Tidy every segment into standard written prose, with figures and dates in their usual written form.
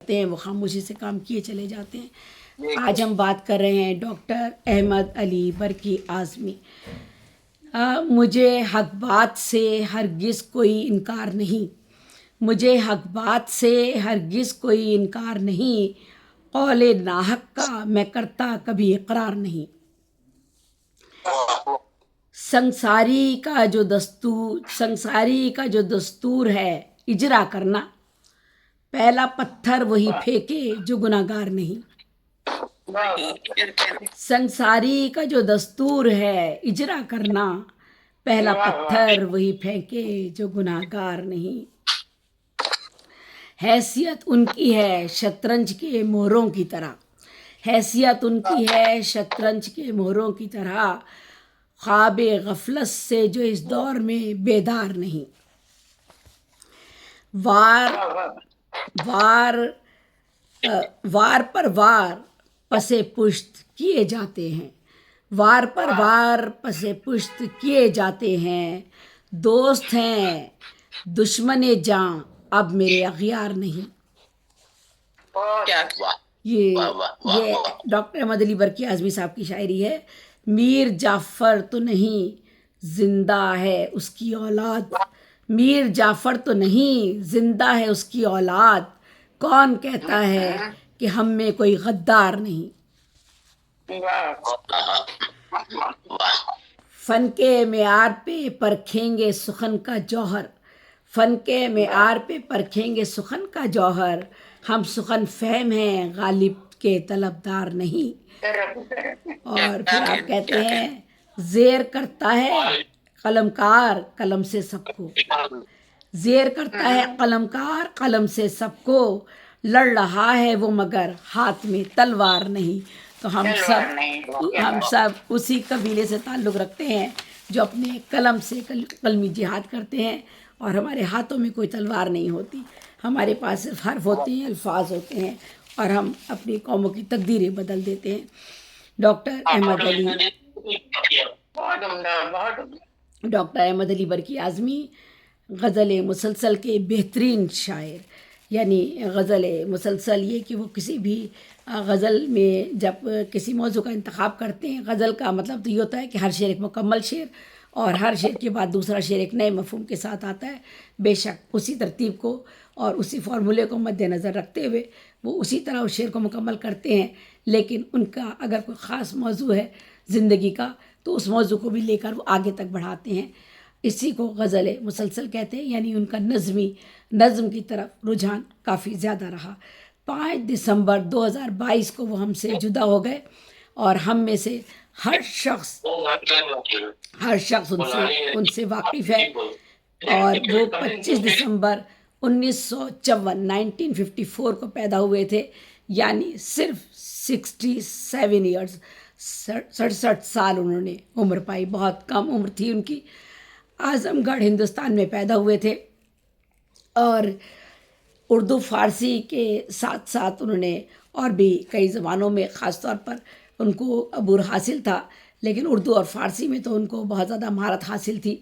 کرتے ہیں وہ خاموشی سے کام کیے چلے جاتے ہیں۔ آج ہم بات کر رہے ہیں ڈاکٹر احمد علی برقی اعظمی۔ مجھے حق بات سے ہرگز کوئی انکار نہیں، مجھے حق بات سے ہرگز کوئی انکار نہیں، قول ناحق کا میں کرتا کبھی اقرار نہیں۔ سنساری کا جو دستور ہے اجرا کرنا، پہلا پتھر وہی پھینکے جو گناہگار نہیں۔ سنساری کا جو دستور ہے اجرا کرنا، پہلا پتھر وہی پھینکے جو گناہگار نہیں۔ حیثیت ان کی ہے شطرنج کے مہروں کی طرح، حیثیت ان کی ہے شطرنج کے مہروں کی طرح، خواب غفلت سے جو اس دور میں بیدار نہیں۔ وار پر وار پسے پشت کیے جاتے ہیں، وار پر وار پسے پشت کیے جاتے ہیں، دوست ہیں دشمن جاں اب میرے اغیار نہیں۔ یہ ڈاکٹر احمد علی برقی اعظمی صاحب کی شاعری ہے۔ میر جعفر تو نہیں زندہ ہے اس کی اولاد، میر جعفر تو نہیں زندہ ہے اس کی اولاد، کون کہتا ہے کہ ہم میں کوئی غدار نہیں۔ فن کے معیار پہ پرکھیں گے سخن کا جوہر، فن کے معیار پہ پرکھیں گے سخن کا جوہر، ہم سخن فہم ہیں غالب کے طلبدار نہیں۔ اور پھر آپ کہتے ہیں زیر کرتا ہے قلم کار قلم سے سب کو، زیر کرتا ہے قلم کار قلم سے سب کو، لڑ رہا ہے وہ مگر ہاتھ میں تلوار نہیں۔ تو ہم سب اسی قبیلے سے تعلق رکھتے ہیں جو اپنے قلم سے قلمی جہاد کرتے ہیں، اور ہمارے ہاتھوں میں کوئی تلوار نہیں ہوتی، ہمارے پاس صرف حرف ہوتے ہیں، الفاظ ہوتے ہیں، اور ہم اپنی قوموں کی تقدیریں بدل دیتے ہیں۔ ڈاکٹر احمد علی برقی اعظمی غزل مسلسل کے بہترین شاعر، یعنی غزل مسلسل یہ کہ وہ کسی بھی غزل میں جب کسی موضوع کا انتخاب کرتے ہیں، غزل کا مطلب تو یہ ہوتا ہے کہ ہر شعر ایک مکمل شعر، اور ہر شعر کے بعد دوسرا شعر ایک نئے مفہوم کے ساتھ آتا ہے۔ بے شک اسی ترتیب کو اور اسی فارمولے کو مد نظر رکھتے ہوئے وہ اسی طرح اس شعر کو مکمل کرتے ہیں، لیکن ان کا اگر کوئی خاص موضوع ہے زندگی کا تو اس موضوع کو بھی لے کر وہ آگے تک بڑھاتے ہیں۔ اسی کو غزل مسلسل کہتے ہیں، یعنی ان کا نظم کی طرف رجحان کافی زیادہ رہا۔ 5 دسمبر 2022 کو وہ ہم سے جدا ہو گئے، اور ہم میں سے ہر شخص ان سے واقف ہے، اور وہ 25 دسمبر 1954 کو پیدا ہوئے تھے، یعنی صرف 67 ایئرز، 67 سال انہوں نے عمر پائی، بہت کم عمر تھی ان کی۔ اعظم گڑھ ہندوستان میں پیدا ہوئے تھے، اور اردو فارسی کے ساتھ ساتھ انہوں نے اور بھی کئی زبانوں میں خاص طور پر ان کو عبور حاصل تھا، لیکن اردو اور فارسی میں تو ان کو بہت زیادہ مہارت حاصل تھی۔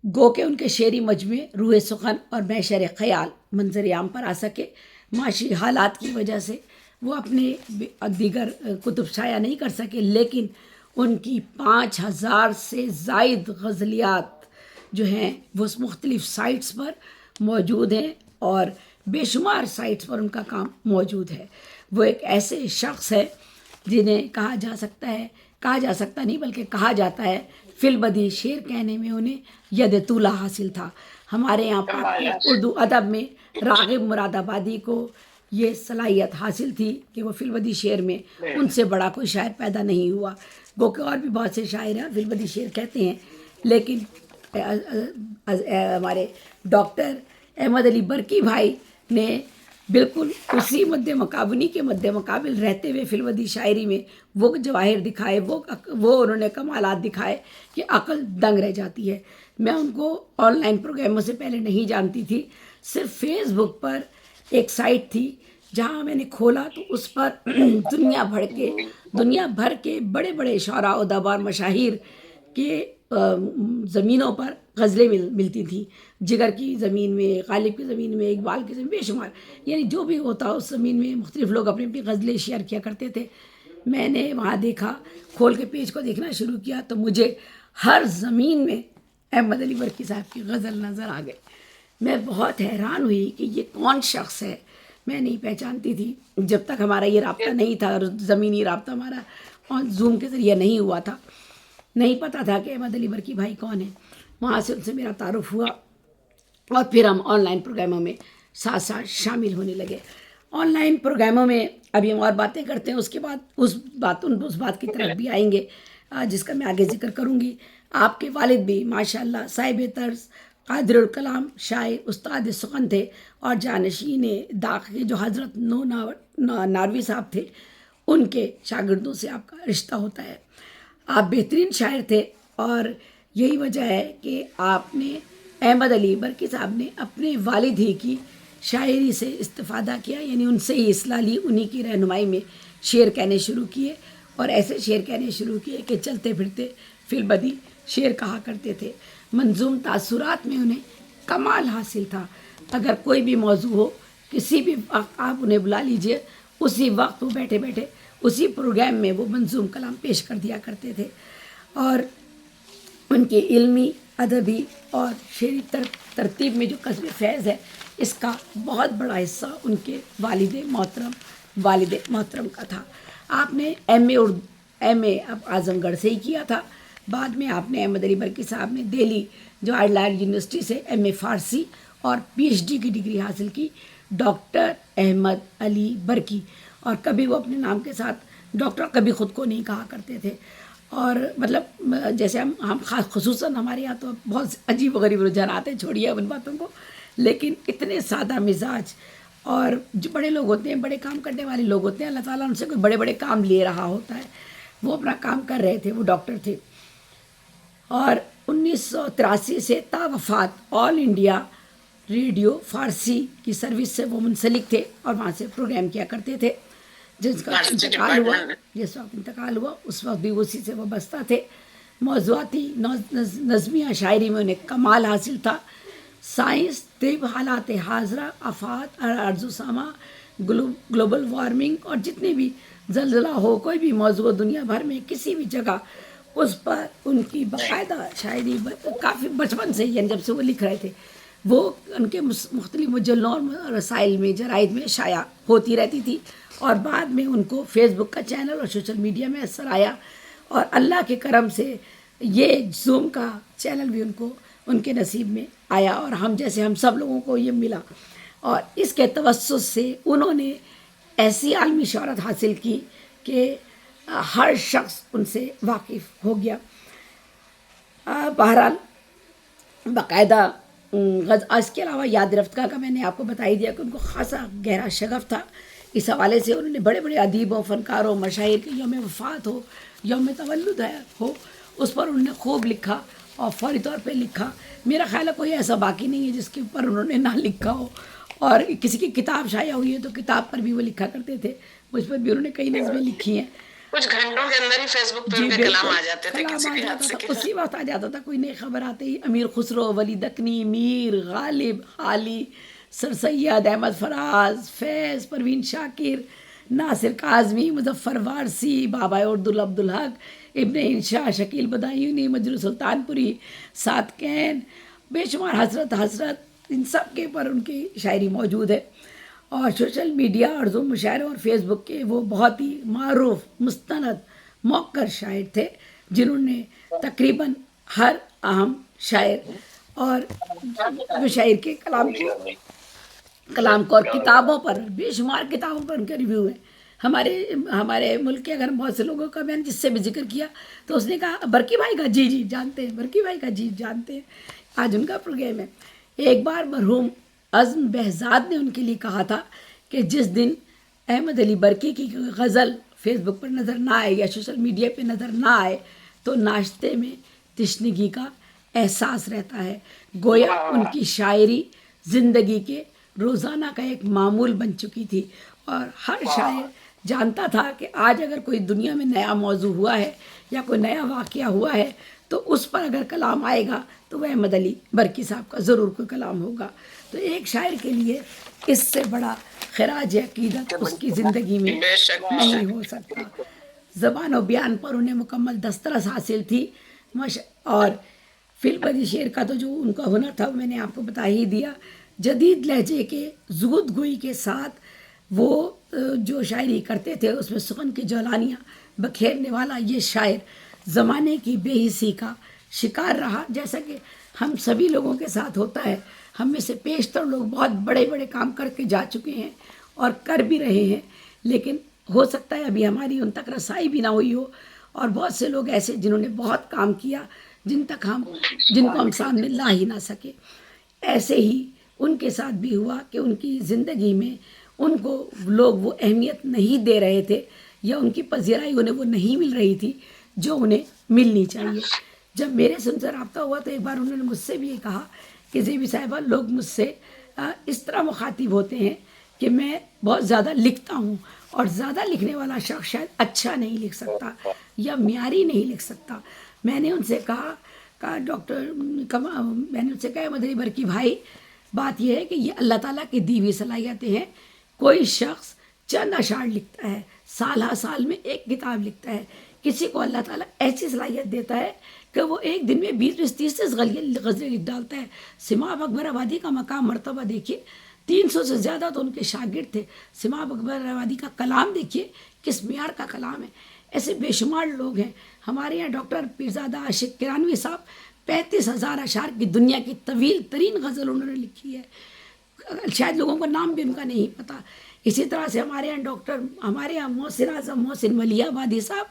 گو کہ ان کے شعری مجموعے روح سخن اور محشر خیال منظر عام پر آ سکے، معاشی حالات کی وجہ سے وہ اپنے دیگر کتب شائع نہیں کر سکے، لیکن ان کی 5000 سے زائد غزلیات جو ہیں وہ مختلف سائٹس پر موجود ہیں، اور بے شمار سائٹس پر ان کا کام موجود ہے۔ وہ ایک ایسے شخص ہے جنہیں کہا جا سکتا نہیں بلکہ کہا جاتا ہے فی البدی شعر کہنے میں انہیں ید طولہ حاصل تھا۔ ہمارے یہاں پر اردو ادب میں راغب مراد آبادی کو یہ صلاحیت حاصل تھی کہ وہ فی البدی شعر میں ان سے بڑا کوئی شاعر پیدا نہیں ہوا، گو کہ اور بھی بہت سے شاعر ہیں فی البدی شعر کہتے ہیں، لیکن ہمارے ڈاکٹر احمد علی برقی بھائی نے بالکل اسی مد مقابل رہتے ہوئے فی البدی شاعری میں وہ جواہر دکھائے، وہ انہوں نے کمالات دکھائے کہ عقل دنگ رہ جاتی ہے۔ میں ان کو آن لائن پروگراموں سے پہلے نہیں جانتی تھی، صرف فیس بک پر ایک سائٹ تھی جہاں میں نے کھولا تو اس پر دنیا بھر کے بڑے بڑے شعراء ادباء اور مشاہیر کے زمینوں پر غزلیں ملتی تھیں، جگر کی زمین میں، غالب کی زمین میں، اقبال کی زمین، بے شمار، یعنی جو بھی ہوتا اس زمین میں مختلف لوگ اپنی اپنی غزلیں شیئر کیا کرتے تھے۔ میں نے وہاں دیکھا، کھول کے پیج کو دیکھنا شروع کیا تو مجھے ہر زمین میں احمد علی برکی صاحب کی غزل نظر آ گئی۔ میں بہت حیران ہوئی کہ یہ کون شخص ہے، میں نہیں پہچانتی تھی جب تک ہمارا یہ رابطہ نہیں تھا، اور زمینی رابطہ ہمارا زوم کے ذریعے نہیں ہوا تھا، نہیں پتہ تھا کہ احمد علی برکی بھائی کون ہیں۔ وہاں سے ان سے میرا تعارف ہوا اور پھر ہم آن لائن پروگراموں میں ساتھ ساتھ شامل ہونے لگے۔ آن لائن پروگراموں میں ابھی ہم اور باتیں کرتے ہیں، اس کے بعد اس بات کی طرف بھی آئیں گے جس کا میں آگے ذکر کروں گی۔ آپ کے والد بھی ماشاء اللہ صاحب طرز، قادر الکلام، شاعر، استاد سخن تھے، اور جانشین داغ کے جو حضرت ناروی صاحب تھے ان کے شاگردوں سے آپ کا رشتہ ہوتا ہے۔ آپ بہترین شاعر تھے، اور یہی وجہ ہے کہ آپ نے، احمد علی برکی صاحب نے اپنے والد ہی کی شاعری سے استفادہ کیا، یعنی ان سے ہی اصلاح لی، انہی کی رہنمائی میں شعر کہنے شروع کیے، اور ایسے شعر کہنے شروع کیے کہ چلتے پھرتے فی البدی شعر کہا کرتے تھے۔ منظوم تاثرات میں انہیں کمال حاصل تھا، اگر کوئی بھی موضوع ہو کسی بھی وقت آپ انہیں بلا لیجئے، اسی وقت وہ بیٹھے بیٹھے اسی پروگرام میں وہ منظوم کلام پیش کر دیا کرتے تھے، اور ان کی علمی، ادبی اور شعری ترتیب میں جو قصب فیض ہے، اس کا بہت بڑا حصہ ان کے والد محترم کا تھا۔ آپ نے ایم اے اب اعظم گڑھ سے ہی کیا تھا، بعد میں آپ نے، احمد علی برکی صاحب نے دہلی جواہر لال یونیورسٹی سے ایم اے فارسی اور پی ایچ ڈی کی ڈگری حاصل کی، ڈاکٹر احمد علی برکی، اور کبھی وہ اپنے نام کے ساتھ ڈاکٹر کبھی خود کو نہیں کہا کرتے تھے، اور مطلب جیسے ہم خصوصاً ہمارے یہاں تو بہت عجیب و غریب رجحانات ہیں، چھوڑیے اب ان باتوں کو، لیکن اتنے سادہ مزاج، اور جو بڑے لوگ ہوتے ہیں، بڑے کام کرنے والے لوگ ہوتے ہیں، اللہ تعالیٰ ان سے کوئی بڑے بڑے کام لے رہا ہوتا ہے، وہ اپنا کام کر رہے تھے، وہ ڈاکٹر تھے، اور 1983 سے تا وفات آل انڈیا ریڈیو فارسی کی سروس سے وہ منسلک تھے، اور وہاں سے پروگرام کیا کرتے تھے۔ جس کا جس وقت انتقال ہوا اس وقت بھی اسی سے وابستہ تھے۔ موضوعاتی نظمیہ شاعری میں انہیں کمال حاصل تھا۔ سائنس، طب، حالات حاضرہ، آفات، ارض و سما، گلوبل وارمنگ، اور جتنے بھی زلزلہ ہو، کوئی بھی موضوع دنیا بھر میں کسی بھی جگہ، اس پر ان کی باقاعدہ شاعری کافی بچپن سے، یعنی جب سے وہ لکھ رہے تھے، وہ ان کے مختلف مجلوں اور رسائل میں، جرائد میں شائع ہوتی رہتی تھی، اور بعد میں ان کو فیس بک کا چینل اور سوشل میڈیا میں اثر آیا، اور اللہ کے کرم سے یہ زوم کا چینل بھی ان کے نصیب میں آیا، اور ہم جیسے ہم سب لوگوں کو یہ ملا، اور اس کے توسط سے انہوں نے ایسی عالمی شہرت حاصل کی کہ ہر شخص ان سے واقف ہو گیا۔ بہرحال باقاعدہ اس کے علاوہ یاد رفتگاہ کا میں نے آپ کو بتا ہی دیا کہ ان کو خاصا گہرا شغف تھا، اس حوالے سے انہوں نے بڑے بڑے ادیبوں، فنکاروں، مشاہیر کے یوم وفات ہو، یوم تولد ہو، اس پر انہوں نے خوب لکھا، اور فوری طور پہ لکھا۔ میرا خیال ہے کوئی ایسا باقی نہیں ہے جس کے اوپر انہوں نے نہ لکھا ہو، اور کسی کی کتاب شائع ہوئی ہے تو کتاب پر بھی وہ لکھا کرتے تھے، مجھ پر بھی انہوں نے کئی نظمیں لکھی ہیں۔ کچھ گھنٹوں کے اندر ہی فیس بک پہ ان کے کلام آ جاتے تھے، کسی بھی حد سے اسی وقت آ جاتا تھا، کوئی نئی خبر آتے ہی امیر خسرو، ولی دکنی، میر غالب، حالی، سر سید احمد فراز، فیض، پروین شاکر، ناصر کاظمی، مظفر وارثی، بابا اردو عبدالحق، ابن انشا، شکیل بدایونی، مجروح سلطان پوری، صادقین، بے شمار حضرت ان سب کے پر ان کی شاعری موجود ہے، اور سوشل میڈیا اور زوم مشاعروں اور فیس بک کے وہ بہت ہی معروف، مستند، موقر شاعر تھے، جنہوں نے تقریباً ہر اہم شاعر اور مشاعر کے کلام کو اور کتابوں پر، بے شمار کتابوں پر ان کے ریویو ہیں۔ ہمارے ملک کے اگر بہت سے لوگوں کا میں نے جس سے بھی ذکر کیا تو اس نے کہا برکی بھائی کا جی جانتے ہیں، برکی بھائی کا جی جانتے ہیں، آج ان کا پروگرام ہے۔ ایک بار مرحوم عزم بہزاد نے ان کے لیے کہا تھا کہ جس دن احمد علی برکی کی غزل فیس بک پر نظر نہ آئے یا سوشل میڈیا پہ نظر نہ آئے تو ناشتے میں تشنگی کا احساس رہتا ہے، گویا ان کی شاعری زندگی کے روزانہ کا ایک معمول بن چکی تھی، اور ہر شاعر جانتا تھا کہ آج اگر کوئی دنیا میں نیا موضوع ہوا ہے یا کوئی نیا واقعہ ہوا ہے تو اس پر اگر کلام آئے گا تو وہ احمد علی برکی صاحب کا ضرور کوئی کلام ہوگا. تو ایک شاعر کے لیے اس سے بڑا خراج عقیدت اس کی زندگی میں بے شک بے نہیں شک. ہو سکتا. زبان و بیان پر انہیں مکمل دسترس حاصل تھی. اور فی البدی شعر کا تو جو ان کا ہنر تھا میں نے آپ کو بتا ہی دیا. جدید لہجے کے زود گوئی کے ساتھ وہ جو شاعری کرتے تھے اس میں سخن کی جولانیاں بکھیرنے والا یہ شاعر زمانے کی بے حسی کا شکار رہا، جیسا کہ ہم سبھی لوگوں کے ساتھ ہوتا ہے. ہم میں سے بیشتر لوگ بہت بڑے بڑے کام کر کے جا چکے ہیں اور کر بھی رہے ہیں، لیکن ہو سکتا ہے ابھی ہماری ان تک رسائی بھی نہ ہوئی ہو. اور بہت سے لوگ ایسے جنہوں نے بہت کام کیا جن کو ہم سامنے لا ہی نہ سکے. ایسے ہی ان کے ساتھ بھی ہوا کہ ان کی زندگی میں ان کو لوگ وہ اہمیت نہیں دے رہے تھے یا ان کی پذیرائی انہیں وہ نہیں مل رہی تھی جو انہیں ملنی چاہیے. جب میرے سے ان سے رابطہ ہوا تو ایک بار انہوں نے مجھ سے بھی یہ کہا کہ زیبی صاحبہ لوگ مجھ سے اس طرح مخاطب ہوتے ہیں کہ میں بہت زیادہ لکھتا ہوں، اور زیادہ لکھنے والا شخص شاید اچھا نہیں لکھ سکتا یا معیاری نہیں لکھ سکتا. میں نے ان سے کہا ڈاکٹر میں نے ان سے کہا احمد علی برکی بھائی، بات یہ ہے کہ یہ اللہ تعالیٰ کی دی ہوئی صلاحیتیں ہیں. کوئی شخص چند اشعار لکھتا ہے، سال ہر سال میں ایک کتاب لکھتا ہے. کسی کو اللہ تعالیٰ ایسی صلاحیت دیتا ہے کہ وہ ایک دن میں 20-30 غزلیں لکھ ڈالتا ہے. سماع اکبر آبادی کا مقام مرتبہ دیکھیے، 300 سے زیادہ تو ان کے شاگرد تھے. سماع اکبر آبادی کا کلام دیکھیے کس معیار کا کلام ہے. ایسے بے شمار لوگ ہیں. ہمارے یہاں ڈاکٹر پیرزادہ عاشق کرانوی صاحب 35,000 اشعار کی دنیا کی طویل ترین غزل انہوں نے لکھی ہے. شاید لوگوں کو نام بھی ان کا نہیں پتہ. اسی طرح سے ہمارے یہاں محسن اعظم محسن ولی آبادی صاحب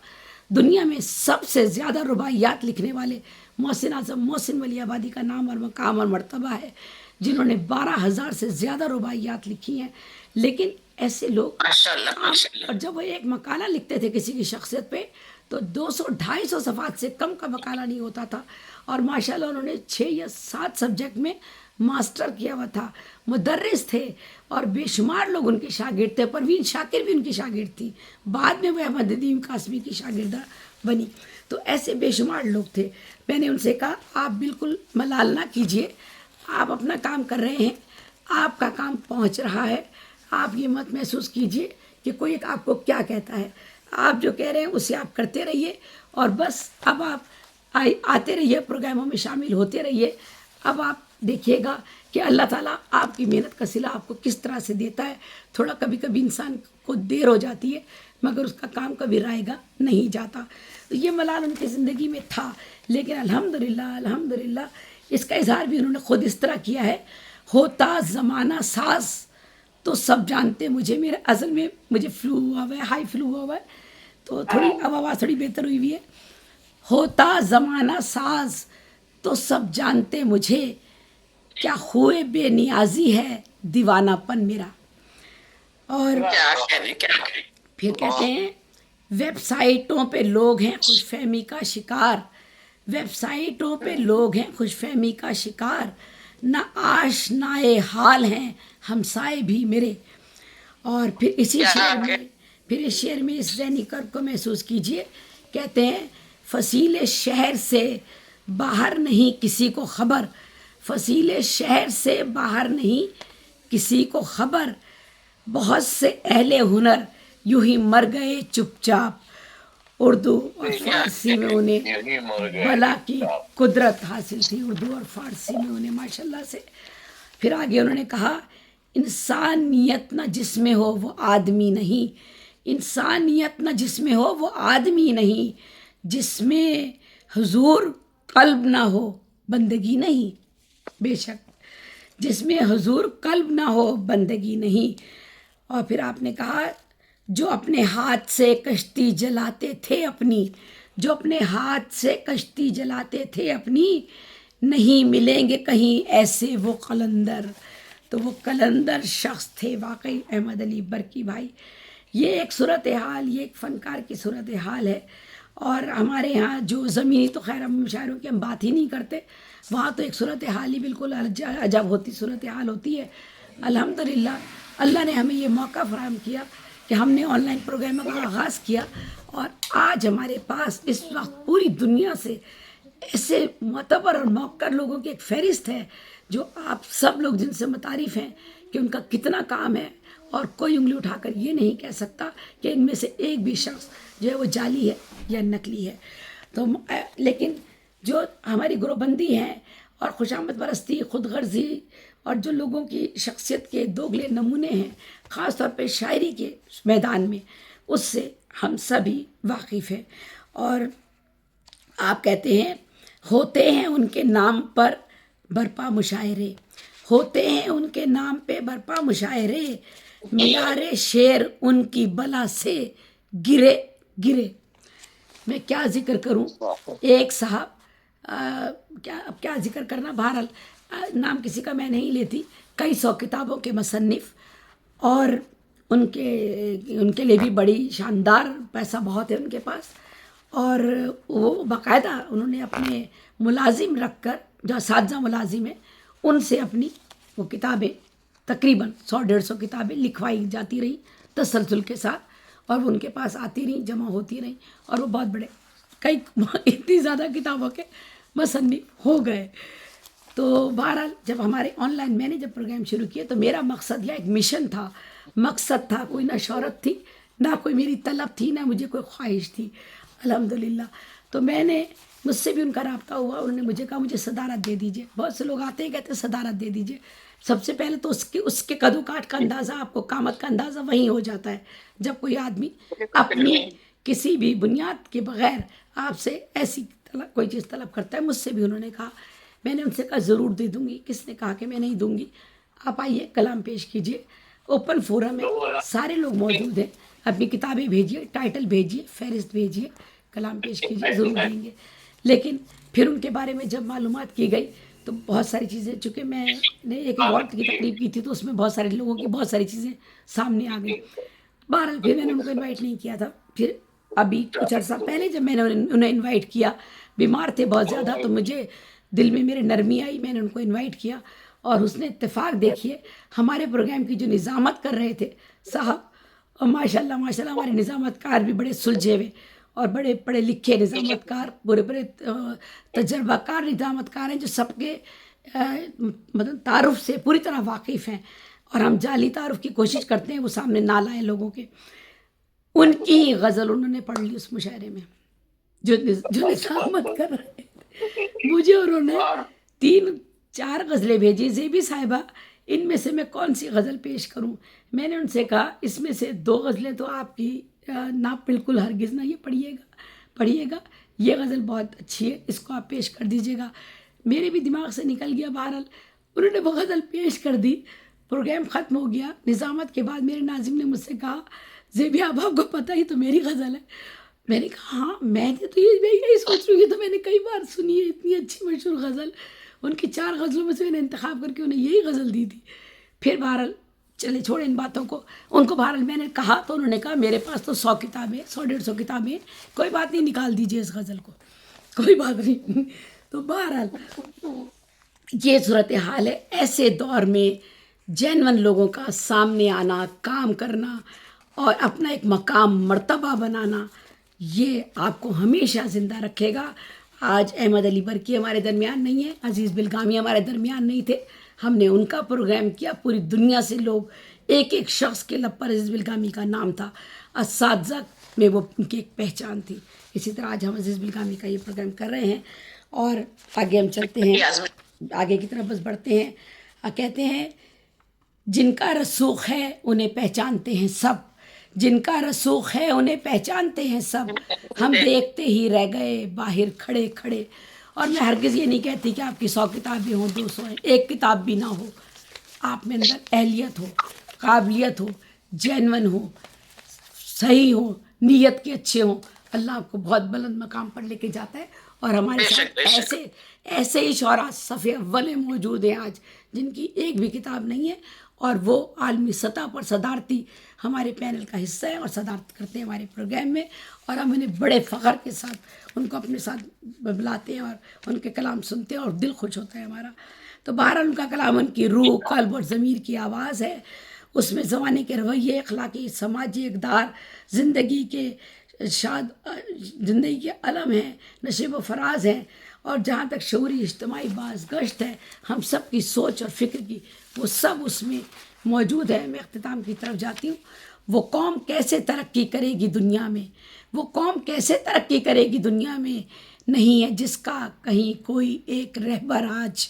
دنیا میں سب سے زیادہ رباعیات لکھنے والے محسن اعظم محسن ولی آبادی کا نام اور مقام اور مرتبہ ہے، جنہوں نے 12,000 سے زیادہ رباعیات لکھی ہیں. لیکن ایسے لوگ اور جب وہ ایک مقالہ لکھتے تھے کسی کی شخصیت پہ تو 200-250 صفحات سے کم کا مقالہ نہیں ہوتا تھا. اور ماشاءاللہ انہوں نے 6 یا 7 سبجیکٹ میں ماسٹر کیا ہوا تھا، مدرس تھے، اور بے شمار لوگ ان کے شاگرد تھے. پروین شاکر بھی ان کی شاگرد تھی، بعد میں وہ احمد ندیم قاسمی کی شاگردہ بنی. تو ایسے بے شمار لوگ تھے. میں نے ان سے کہا آپ بالکل ملال نہ کیجئے، آپ اپنا کام کر رہے ہیں، آپ کا کام پہنچ رہا ہے. آپ یہ مت محسوس کیجئے کہ کوئی آپ کو کیا کہتا ہے. آپ جو کہہ رہے ہیں اسے آپ کرتے رہیے، اور بس اب آپ آتے رہیے، پروگراموں میں شامل ہوتے رہیے. اب آپ دیکھیے گا کہ اللہ تعالیٰ آپ کی محنت کا صلہ آپ کو کس طرح سے دیتا ہے. تھوڑا کبھی کبھی انسان کو دیر ہو جاتی ہے مگر اس کا کام کبھی رائے گا نہیں جاتا. تو یہ ملال ان کی زندگی میں تھا. لیکن الحمدللہ اس کا اظہار بھی انہوں نے خود اس طرح کیا ہے، ہوتا زمانہ ساز تو سب جانتے مجھے. میرے اصل میں مجھے فلو ہوا ہوا ہے، ہائی فلو ہوا ہے، تو تھوڑی اب آواز تھوڑی بہتر ہوئی ہے. ہوتا زمانہ ساز تو سب جانتے مجھے، کیا خوئے بے نیازی ہے دیوانہ پن میرا. اور پھر کہتے ہیں ویب سائٹوں پہ لوگ ہیں خوش فہمی کا شکار، ویب سائٹوں پہ لوگ ہیں خوش فہمی کا شکار، نہ آشنائے حال ہیں ہمسائے بھی میرے. اور پھر اس شعر میں اس ذہنی کرب کو محسوس کیجئے. کہتے ہیں فصیل شہر سے باہر نہیں کسی کو خبر، فصیل شہر سے باہر نہیں کسی کو خبر، بہت سے اہل ہنر یوں ہی مر گئے چپ چاپ. اردو اور فارسی میں انہیں بلا کی قدرت حاصل تھی، اردو اور فارسی میں انہیں ماشاءاللہ سے. پھر آگے انہوں نے کہا انسانیت نہ جس میں ہو وہ آدمی نہیں، انسانیت نہ جس میں ہو وہ آدمی نہیں، جس میں حضور قلب نہ ہو بندگی نہیں. بے شک جس میں حضور قلب نہ ہو بندگی نہیں. اور پھر آپ نے کہا جو اپنے ہاتھ سے کشتی جلاتے تھے اپنی، جو اپنے ہاتھ سے کشتی جلاتے تھے اپنی، نہیں ملیں گے کہیں ایسے وہ قلندر. تو وہ قلندر شخص تھے واقعی احمد علی برکی بھائی. یہ ایک صورتحال، یہ ایک فنکار کی صورتحال ہے. اور ہمارے ہاں جو زمینی تو خیر ہم مشاعروں کی ہم بات ہی نہیں کرتے، وہاں تو ایک صورتحال ہی بالکل عجب ہوتی صورتحال ہوتی ہے. الحمدللہ اللہ نے ہمیں یہ موقع فراہم کیا کہ ہم نے آن لائن پروگراموں کا آغاز کیا، اور آج ہمارے پاس اس وقت پوری دنیا سے ایسے معتبر اور موقر لوگوں کی ایک فہرست ہے جو آپ سب لوگ جن سے متعارف ہیں کہ ان کا کتنا کام ہے، اور کوئی انگلی اٹھا کر یہ نہیں کہہ سکتا کہ ان میں سے ایک بھی شخص جو ہے وہ جعلی ہے یا نقلی ہے. تو لیکن جو ہماری گروہ بندی ہے اور خوشامد پرستی، خود غرضی، اور جو لوگوں کی شخصیت کے دوگلے نمونے ہیں خاص طور پہ شاعری کے میدان میں، اس سے ہم سبھی واقف ہیں. اور آپ کہتے ہیں ہوتے ہیں ان کے نام پر برپا مشاعرے، ہوتے ہیں ان کے نام پہ برپا مشاعرے، معیار شعر ان کی بلا سے گرے گرے. میں کیا ذکر کروں. ایک صاحب اب کیا ذکر کرنا، بہرحال نام کسی کا میں نہیں لیتی، کئی 100 کتابوں کے مصنف، اور ان کے لیے بھی بڑی شاندار پیسہ بہت ہے ان کے پاس. اور وہ باقاعدہ انہوں نے اپنے ملازم رکھ کر، جو اساتذہ ملازم ہیں، ان سے اپنی وہ کتابیں تقریباً 100-150 کتابیں لکھوائی جاتی رہیں تسلسل کے ساتھ، اور وہ ان کے پاس آتی رہیں، جمع ہوتی رہیں، اور وہ بہت بڑے کئی اتنی زیادہ کتابوں کے مصنف ہو گئے. تو بہرحال جب ہمارے آن لائن میں نے جب پروگرام شروع کیا تو میرا مقصد یا ایک مشن تھا، مقصد تھا، کوئی نہ شہرت تھی، نہ کوئی میری طلب تھی، نہ مجھے کوئی خواہش تھی، الحمدللہ. تو مجھ سے بھی ان کا رابطہ ہوا، انہوں نے مجھے کہا مجھے صدارت دے دیجئے. بہت سے لوگ آتے ہیں کہتے ہیں صدارت دے دیجئے. سب سے پہلے تو اس کے قد و کاٹ کا اندازہ، آپ کو قامت کا اندازہ وہیں ہو جاتا ہے جب کوئی آدمی اپنی کسی بھی بنیاد کے بغیر آپ سے ایسی کوئی چیز طلب کرتا ہے. مجھ سے بھی انہوں نے کہا، میں نے ان سے کہا ضرور دے دوں گی. کس نے کہا کہ میں نہیں دوں گی؟ آپ آئیے، کلام پیش کیجئے، اوپن فورم ہے، سارے لوگ موجود ہیں، اپنی کتابیں بھیجیے، ٹائٹل بھیجیے، فہرست بھیجیے، کلام پیش کیجیے، ضرور دیں گے. لیکن پھر ان کے بارے میں جب معلومات کی گئی تو بہت ساری چیزیں، چونکہ میں نے ایک ایوارڈ کی تقریب کی تھی تو اس میں بہت سارے لوگوں کی بہت ساری چیزیں سامنے آ گئی. بہرحال پھر میں نے ان کو انوائٹ نہیں کیا تھا. پھر ابھی کچھ عرصہ پہلے جب میں نے انہیں انوائٹ کیا، بیمار تھے بہت زیادہ، تو مجھے دل میں میرے نرمی آئی، میں نے ان کو انوائٹ کیا. اور حسن اتفاق دیکھیے، ہمارے پروگرام کی جو نظامت کر رہے تھے صاحب، اور ماشاء اللہ ہمارے نظامت کار بھی بڑے سلجھے ہوئے اور بڑے پڑھے لکھے نظامت کار، بڑے تجربہ کار نظامت کار ہیں، جو سب کے مطلب تعارف سے پوری طرح واقف ہیں، اور ہم جعلی تعارف کی کوشش کرتے ہیں وہ سامنے نہ لائیں لوگوں کے. ان کی غزل انہوں نے پڑھ لی اس مشاعرے میں، جو نظامت کر رہے تھے. مجھے انہوں نے 3-4 غزلیں بھیجی، زیبی صاحبہ ان میں سے میں کون سی غزل پیش کروں؟ میں نے ان سے کہا اس میں سے 2 غزلیں تو آپ کی نہ بالکل ہرگز نہ، یہ پڑھیے گا، یہ غزل بہت اچھی ہے، اس کو آپ پیش کر دیجیے گا. میرے بھی دماغ سے نکل گیا. بہرحال انہوں نے وہ غزل پیش کر دی، پروگرام ختم ہو گیا. نظامت کے بعد میرے ناظم نے مجھ سے کہا، زیبی آپ کو پتہ ہی تو میری غزل ہے. میں نے کہا ہاں، میں نے تو یہی سوچ رہی ہوں، تو میں نے کئی بار سنی ہے اتنی اچھی مشہور غزل. ان کی 4 غزلوں میں سے میں نے انتخاب کر کے انہیں یہی غزل دی تھی. پھر بہرحال چلے چھوڑے ان باتوں کو. ان کو بہرحال میں نے کہا تو انہوں نے کہا میرے پاس تو 100 کتابیں، 100-150 کتابیں، کوئی بات نہیں، نکال دیجئے اس غزل کو، کوئی بات نہیں. تو بہرحال یہ صورتحال ہے. ایسے دور میں جینون لوگوں کا سامنے آنا، کام کرنا اور اپنا ایک مقام مرتبہ بنانا، یہ آپ کو ہمیشہ زندہ رکھے گا. آج احمد علی برکی ہمارے درمیان نہیں ہے، عزیز بلگامی ہمارے درمیان نہیں تھے، ہم نے ان کا پروگرام کیا. پوری دنیا سے لوگ، ایک شخص کے لب پر عزیز بلگامی کا نام تھا، اساتذہ میں وہ ان کی ایک پہچان تھی. اسی طرح آج ہم عزیز بلگامی کا یہ پروگرام کر رہے ہیں. اور آگے ہم چلتے ہیں، آگے کی طرف بس بڑھتے ہیں. کہتے ہیں جن کا رسوخ ہے انہیں پہچانتے ہیں سب، جن کا رسوخ ہے انہیں پہچانتے ہیں سب، ہم دیکھتے ہی رہ گئے باہر کھڑے کھڑے. اور میں ہرگز یہ نہیں کہتی کہ آپ کی 100 کتابیں ہوں، 200 ہیں، ایک کتاب بھی نہ ہو، آپ میں اندر اہلیت ہو، قابلیت ہو، جینون ہو، صحیح ہو، نیت کے اچھے ہوں، اللہ آپ کو بہت بلند مقام پر لے کے جاتا ہے. اور ہمارے ساتھ ایسے ہی شعراء صف اول میں موجود ہیں آج، جن کی ایک بھی کتاب نہیں ہے، اور وہ عالمی سطح پر صدارتی ہمارے پینل کا حصہ ہے اور صدارت کرتے ہیں ہمارے پروگرام میں. اور ہم انہیں بڑے فخر کے ساتھ ان کو اپنے ساتھ بلاتے ہیں اور ان کے کلام سنتے ہیں اور دل خوش ہوتا ہے ہمارا. تو بہرحال ان کا کلام ان کی روح، قلب اور ضمیر کی آواز ہے. اس میں زمانے کے رویے، اخلاقی، سماجی اقدار، زندگی کے علم ہیں، نشیب و فراز ہیں، اور جہاں تک شعوری اجتماعی باز گشت ہے، ہم سب کی سوچ اور فکر کی، وہ سب اس میں موجود ہے۔ میں اختتام کی طرف جاتی ہوں۔ وہ قوم کیسے ترقی کرے گی دنیا میں، وہ قوم کیسے ترقی کرے گی دنیا میں، نہیں ہے جس کا کہیں کوئی ایک رہبر آج،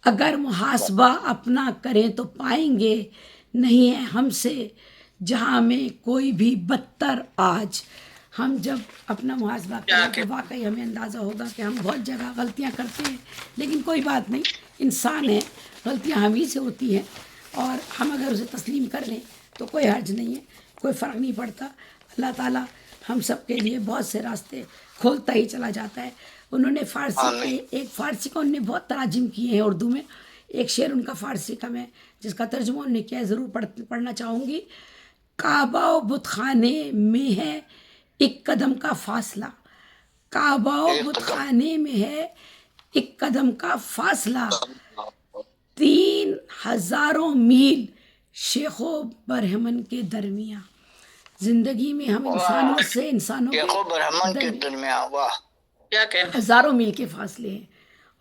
اگر محاسبہ اپنا کریں تو پائیں گے، نہیں ہے ہم سے جہاں میں کوئی بھی بدتر آج۔ ہم جب اپنا محاسبہ کریں تو واقعی ہمیں اندازہ ہوگا کہ ہم بہت جگہ غلطیاں کرتے ہیں، لیکن کوئی بات نہیں، انسان ہے، غلطیاں ہم ہی سے ہوتی ہیں، اور ہم اگر اسے تسلیم کر لیں تو کوئی حرج نہیں ہے، کوئی فرق نہیں پڑتا۔ اللہ تعالیٰ ہم سب کے لیے بہت سے راستے کھولتا ہی چلا جاتا ہے۔ انہوں نے فارسی کے ایک فارسی کا انہوں نے بہت تراجم کیے ہیں اردو میں، ایک شعر ان کا فارسی کا میں جس کا ترجمہ انہوں نے کیا ہے ضرور پڑھنا چاہوں گی۔ کعبہ و بت خانے میں ہے ایک قدم کا فاصلہ، کعبہ و بت خانے میں ہے ایک قدم کا فاصلہ، 3000 میل شیخ و برہمن کے درمیاں۔ زندگی میں ہم انسانوں سے انسانوں کے درمیان، واہ کیا کہنا، ہزاروں میل کے فاصلے ہیں،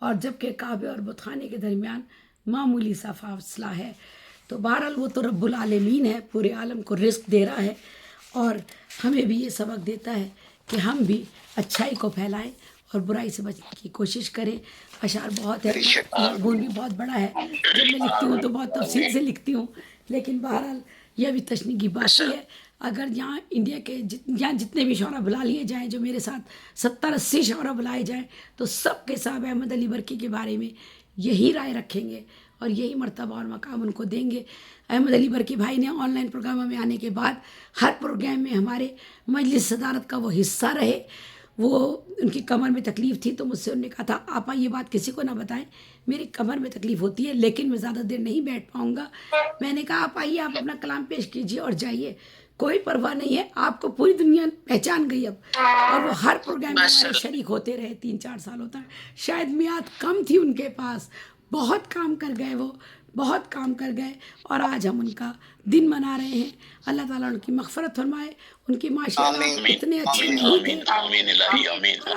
اور جبکہ کعبے اور بت خانے کے درمیان معمولی سا فاصلہ ہے۔ تو بہرحال وہ تو رب العالمین ہے، پورے عالم کو رزق دے رہا ہے، اور ہمیں بھی یہ سبق دیتا ہے کہ ہم بھی اچھائی کو پھیلائیں اور برائی سے بچنے کی کوشش کریں۔ اشعار بہت ہے، مضمون بھی بہت بڑا ہے، جب میں لکھتی ہوں تو بہت تفصیل سے لکھتی ہوں، لیکن بہرحال یہ بھی تشنیع کی بات ہے۔ اگر یہاں انڈیا کے یہاں جتنے بھی شعراء بلا لیے جائیں، جو میرے ساتھ 70-80 شعراء بلائے جائیں، تو سب کے ساتھ احمد علی برکی کے بارے میں یہی رائے رکھیں گے اور یہی مرتبہ اور مقام ان کو دیں گے۔ احمد علی برکی بھائی نے آن لائن پروگراموں میں آنے کے بعد ہر پروگرام میں ہمارے مجلس صدارت کا وہ حصہ رہے۔ وہ ان کی کمر میں تکلیف تھی تو مجھ سے انہوں نے کہا تھا آپا یہ بات کسی کو نہ بتائیں، میری کمر میں تکلیف ہوتی ہے لیکن میں زیادہ دیر نہیں بیٹھ پاؤں گا۔ میں نے کہا آپ آئیے، آپ اپنا کلام پیش کیجیے اور جائیے، کوئی پرواہ نہیں ہے، آپ کو پوری دنیا پہچان گئی اب۔ اور وہ ہر پروگرام میں ہمارے شریک ہوتے رہے 3-4 سالوں تک، شاید میعاد کم تھی ان کے پاس، بہت کام کر گئے، وہ بہت کام کر گئے، اور آج ہم ان کا دن منا رہے ہیں۔ اللہ تعالیٰ ان کی مغفرت فرمائے۔ ان کی معاشرات اتنے اچھے نہیں تھے،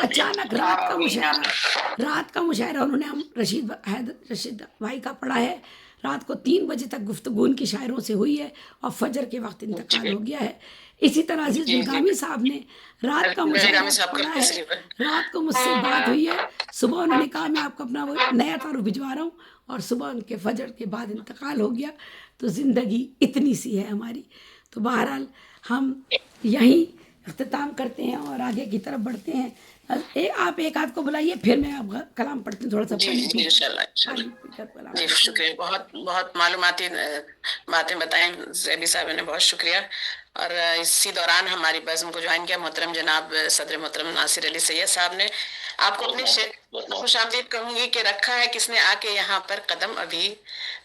اچانک رات کا مشاعرہ انہوں نے ہم رشید بھائی کا پڑھا ہے، رات کو 3 بجے تک گفتگو ان کی شاعروں سے ہوئی ہے، اور فجر کے وقت انتقال ہو گیا ہے۔ اسی طرح عزیز نظامی صاحب نے رات کا مشاعرہ پڑھا ہے، رات کو مجھ سے بات ہوئی ہے، صبح انہوں نے کہا میں آپ کو اپنا وہ نیا تعارف بھجوا رہا ہوں، اور صبح ان کے فجر کے بعد انتقال ہو گیا۔ تو زندگی اتنی سی ہے ہماری۔ تو بہرحال ہم یہیں اختتام کرتے ہیں اور آگے کی طرف بڑھتے ہیں۔ آپ ایک آدھ کو بلائیے، پھر میں اب کلام پڑھتی ہوں تھوڑا سا۔ جی انشاءاللہ جی، شکریہ، بہت بہت معلوماتی باتیں بتائیں زیبی صاحب نے، بہت شکریہ۔ اور اسی دوران ہماری بزم کو جوائن کیا محترم جناب صدر محترم ناصر علی سید صاحب نے۔ آپ کو اپنی خوش آمدید کہوں گی کہ رکھا ہے کس نے آ کے یہاں پر قدم ابھی،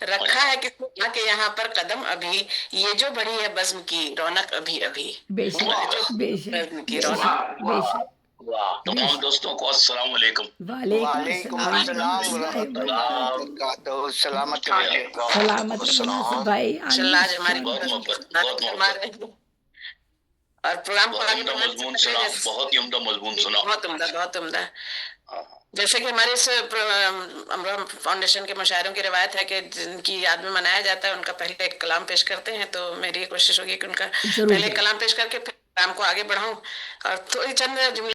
رکھا ہے کس نے آ کے یہاں پر قدم ابھی، یہ جو بڑھی ہے بزم کی رونق ابھی ابھی، بے شک بے شک بزم کی رونق۔ بے شک۔ تمام دوستوں کو السلام علیکم۔ وعلیکم السلام ورحمۃ اللہ وبرکاتہ۔ سلامت رہیے گا۔ سلامت رہیے ناصر بھائی، انشاءاللہ آج ہماری بہت محبت، اور پروگرام کو آگے بڑھانا مضمون سنا، بہت ہی عمدہ مضمون سنا، بہت عمدہ، بہت عمدہ۔ جیسے کہ ہمارے اس امرا فاؤنڈیشن کے مشاعروں کی روایت ہے کہ جن کی یاد میں منایا جاتا ہے ان کا پہلے ایک کلام پیش کرتے ہیں، تو میری یہ کوشش ہوگی کہ ان کا پہلے کلام پیش کر کے پھر کلام کو آگے بڑھاؤں، اور تھوڑی چند جملے